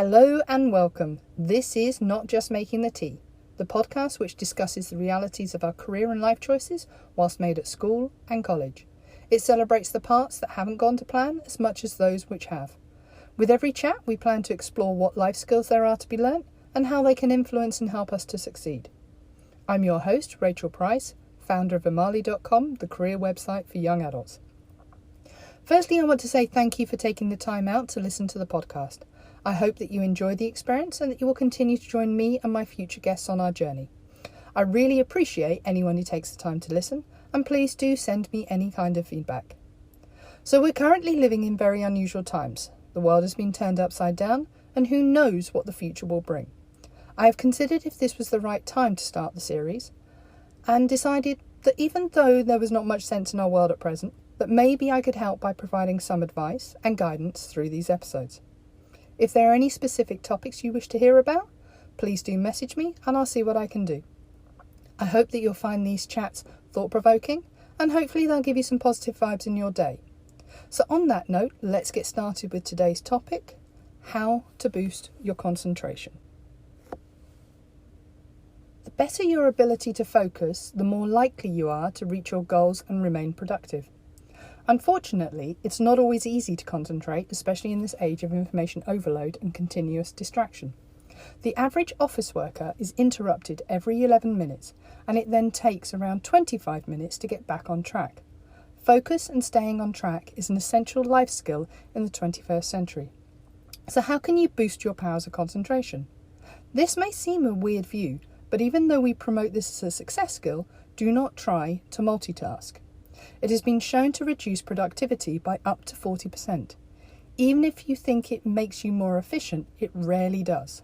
Hello and welcome. This is Not Just Making the Tea, the podcast which discusses the realities of our career and life choices whilst made at school and college. It celebrates the parts that haven't gone to plan as much as those which have. With every chat, we plan to explore what life skills there are to be learnt and how they can influence and help us to succeed. I'm your host, Rachel Price, founder of Imali.com, the career website for young adults. Firstly, I want to say thank you for taking the time out to listen to the podcast. I hope that you enjoy the experience and that you will continue to join me and my future guests on our journey. I really appreciate anyone who takes the time to listen, and please do send me any kind of feedback. So we're currently living in very unusual times. The world has been turned upside down, and who knows what the future will bring. I have considered if this was the right time to start the series, and decided that even though there was not much sense in our world at present, that maybe I could help by providing some advice and guidance through these episodes. If there are any specific topics you wish to hear about, please do message me and I'll see what I can do. I hope that you'll find these chats thought-provoking and hopefully they'll give you some positive vibes in your day. So on that note, let's get started with today's topic, how to boost your concentration. The better your ability to focus, the more likely you are to reach your goals and remain productive. Unfortunately, it's not always easy to concentrate, especially in this age of information overload and continuous distraction. The average office worker is interrupted every 11 minutes, and it then takes around 25 minutes to get back on track. Focus and staying on track is an essential life skill in the 21st century. So how can you boost your powers of concentration? This may seem a weird view, but even though we promote this as a success skill, do not try to multitask. It has been shown to reduce productivity by up to 40%. Even if you think it makes you more efficient, it rarely does.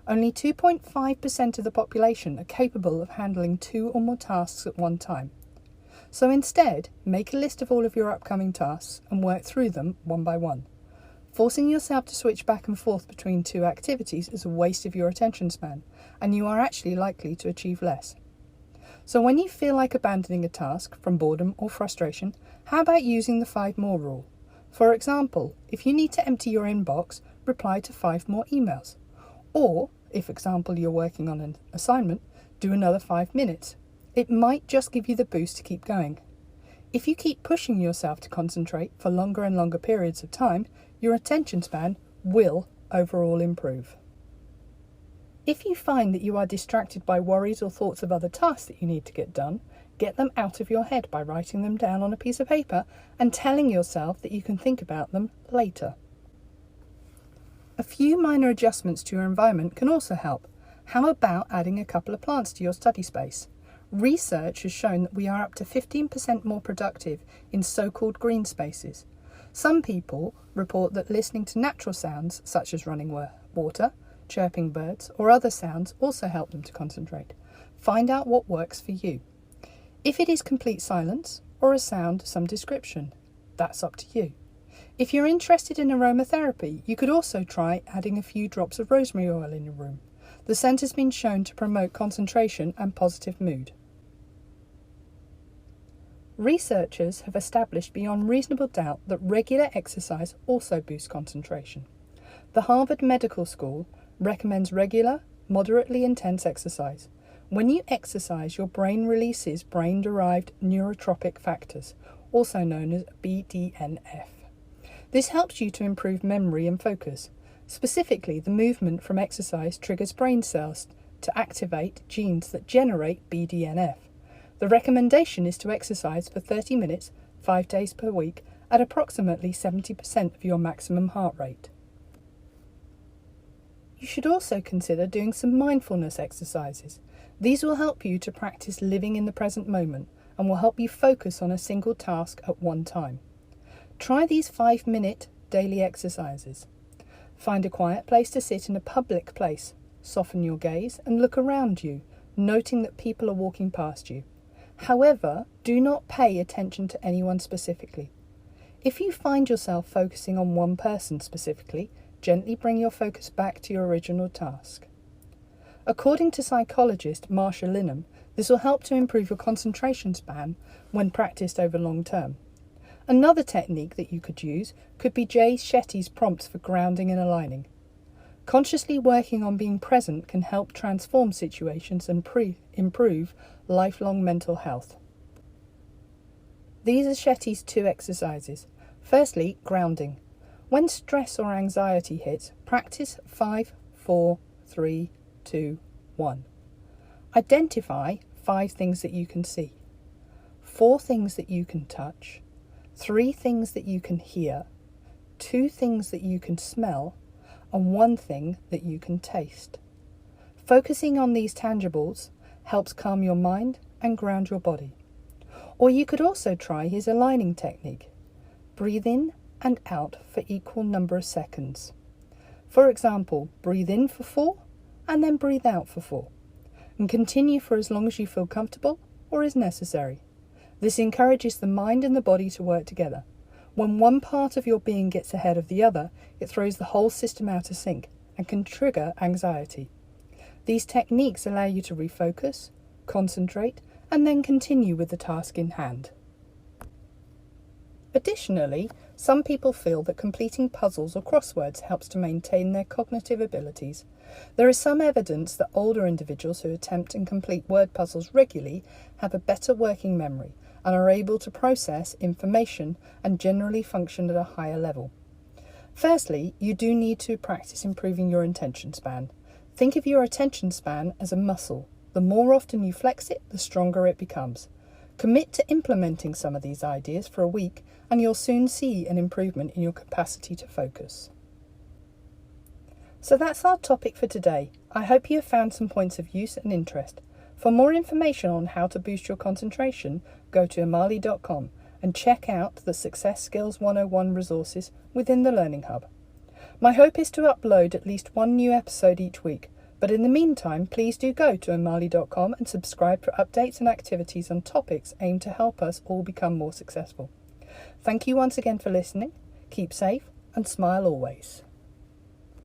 Only 2.5% of the population are capable of handling 2 or more tasks at one time. So instead, make a list of all of your upcoming tasks and work through them one by one. Forcing yourself to switch back and forth between 2 activities is a waste of your attention span, and you are actually likely to achieve less. So when you feel like abandoning a task from boredom or frustration, how about using the 5 more rule? For example, if you need to empty your inbox, reply to 5 more emails. Or, if example you're working on an assignment, do another 5 minutes. It might just give you the boost to keep going. If you keep pushing yourself to concentrate for longer and longer periods of time, your attention span will overall improve. If you find that you are distracted by worries or thoughts of other tasks that you need to get done, get them out of your head by writing them down on a piece of paper and telling yourself that you can think about them later. A few minor adjustments to your environment can also help. How about adding a couple of plants to your study space? Research has shown that we are up to 15% more productive in so-called green spaces. Some people report that listening to natural sounds such as running water, chirping birds, or other sounds also help them to concentrate. Find out what works for you. If it is complete silence or a sound of some description, that's up to you. If you're interested in aromatherapy, you could also try adding a few drops of rosemary oil in your room. The scent has been shown to promote concentration and positive mood. Researchers have established beyond reasonable doubt that regular exercise also boosts concentration. The Harvard Medical School recommends regular, moderately intense exercise. When you exercise, your brain releases brain-derived neurotropic factors, also known as BDNF. This helps you to improve memory and focus. Specifically, the movement from exercise triggers brain cells to activate genes that generate BDNF. The recommendation is to exercise for 30 minutes, 5 days per week, at approximately 70% of your maximum heart rate. You should also consider doing some mindfulness exercises. These will help you to practice living in the present moment and will help you focus on a single task at one time. Try these 5-minute daily exercises. Find a quiet place to sit in a public place. Soften your gaze and look around you, noting that people are walking past you. However, do not pay attention to anyone specifically. If you find yourself focusing on one person specifically, gently bring your focus back to your original task. According to psychologist Marsha Linham, this will help to improve your concentration span when practiced over long term. Another technique that you could use could be Jay Shetty's prompts for grounding and aligning. Consciously working on being present can help transform situations and improve lifelong mental health. These are Shetty's 2 exercises. Firstly, grounding. When stress or anxiety hits, practice 5, 4, 3, 2, 1. Identify 5 things that you can see, 4 things that you can touch, 3 things that you can hear, 2 things that you can smell, and 1 thing that you can taste. Focusing on these tangibles helps calm your mind and ground your body. Or you could also try his aligning technique. Breathe in and out for equal number of seconds. For example, breathe in for 4 and then breathe out for 4. And continue for as long as you feel comfortable or is necessary. This encourages the mind and the body to work together. When one part of your being gets ahead of the other, it throws the whole system out of sync and can trigger anxiety. These techniques allow you to refocus, concentrate, and then continue with the task in hand. Additionally, some people feel that completing puzzles or crosswords helps to maintain their cognitive abilities. There is some evidence that older individuals who attempt and complete word puzzles regularly have a better working memory and are able to process information and generally function at a higher level. Firstly, you do need to practice improving your attention span. Think of your attention span as a muscle. The more often you flex it, the stronger it becomes. Commit to implementing some of these ideas for a week and you'll soon see an improvement in your capacity to focus. So that's our topic for today. I hope you have found some points of use and interest. For more information on how to boost your concentration, go to amali.com and check out the Success Skills 101 resources within the Learning Hub. My hope is to upload at least 1 new episode each week, but in the meantime, please do go to amali.com and subscribe for updates and activities on topics aimed to help us all become more successful. Thank you once again for listening. Keep safe and smile always.